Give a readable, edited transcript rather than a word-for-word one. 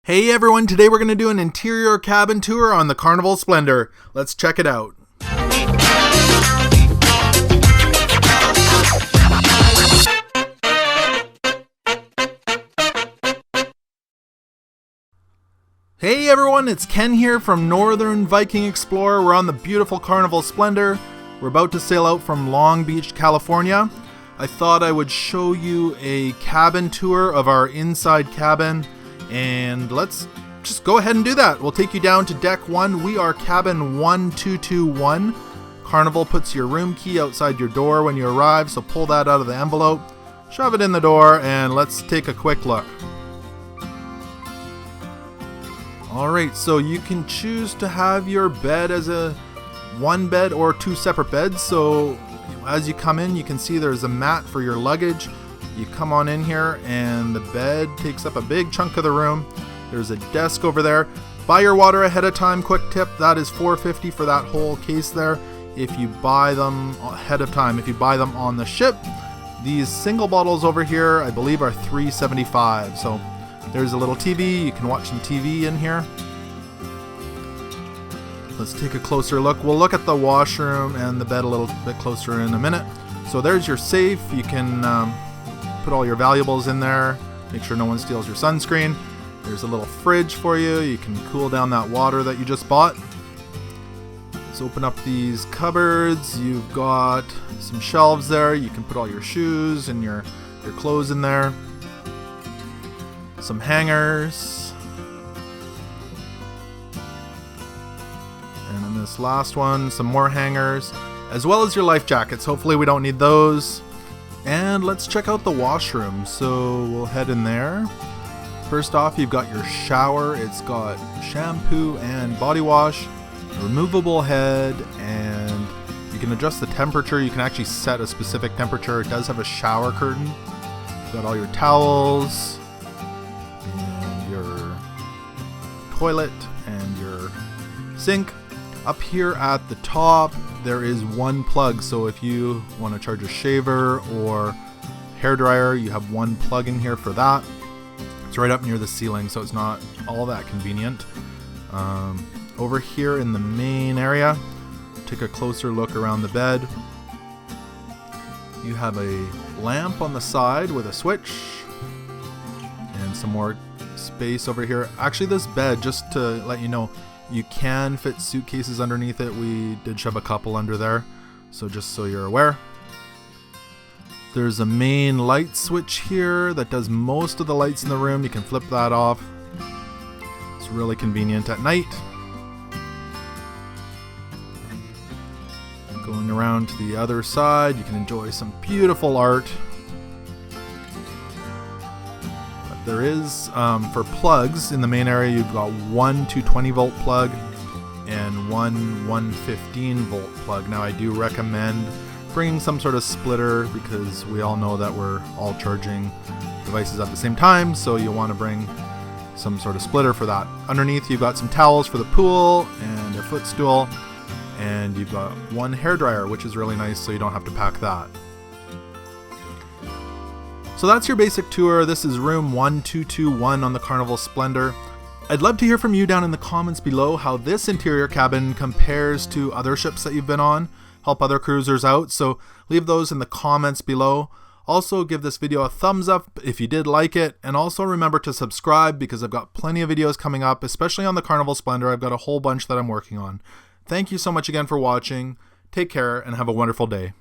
Hey everyone, today we're going to do an interior cabin tour on the Carnival Splendor. Let's check it out. Hey everyone, it's Ken here from Northern Viking Explorer. We're on the beautiful Carnival Splendor. We're about to sail out from Long Beach, California. I thought I would show you a cabin tour of our inside cabin. And let's just go ahead and do that. We'll take you down to deck 1. We are cabin 1221. Carnival puts your room key outside your door when you arrive, so pull that out of the envelope, shove it in the door, and let's take a quick look. Alright, so you can choose to have your bed as a one bed or two separate beds. So as you come in, you can see there's a mat for your luggage. You come on in here and the bed takes up a big chunk of the room. There's a desk over there. Buy your water ahead of time. Quick tip, that is $4.50 for that whole case there. If you buy them ahead of time, if you buy them on the ship, these single bottles over here, I believe, are $3.75. So there's a little TV. You can watch some TV in here. Let's take a closer look. We'll look at the washroom and the bed a little bit closer in a minute. So there's your safe. You can put all your valuables in there. Make sure no one steals your sunscreen. There's a little fridge for you. You can cool down that water that you just bought. Let's open up these cupboards. You've got some shelves there. You can put all your shoes and your clothes in there. Some hangers. And in this last one, some more hangers, as well as your life jackets. Hopefully we don't need those. And let's check out the washroom. So we'll head in there. First off, you've got your shower. It's got shampoo and body wash, a removable head, and you can adjust the temperature. You can actually set a specific temperature. It does have a shower curtain. You've got all your towels and your toilet and your sink. Up here at the top, there is one plug. So if you want to charge a shaver or hair dryer, you have one plug in here for that. It's right up near the ceiling, so it's not all that convenient. Over here in the main area, take a closer look around the bed. You have a lamp on the side with a switch and some more space over here. Actually, this bed, just to let you know, you can fit suitcases underneath it. We did shove a couple under there, so just so you're aware. There's a main light switch here that does most of the lights in the room. You can flip that off. It's really convenient at night. Going around to the other side, you can enjoy some beautiful art. But there is, for plugs in the main area, you've got one 220 volt plug and one 115 volt plug. Now I do recommend bringing some sort of splitter because we all know that we're all charging devices at the same time, so you'll want to bring some sort of splitter for that. Underneath you've got some towels for the pool and a footstool, and you've got one hairdryer, which is really nice, so you don't have to pack that. So that's your basic tour. This is room 1221 on the Carnival Splendor. I'd love to hear from you down in the comments below how this interior cabin compares to other ships that you've been on. Help other cruisers out, so leave those in the comments below. Also, give this video a thumbs up if you did like it, and also remember to subscribe because I've got plenty of videos coming up, especially on the Carnival Splendor. I've got a whole bunch that I'm working on. Thank you so much again for watching. Take care and have a wonderful day.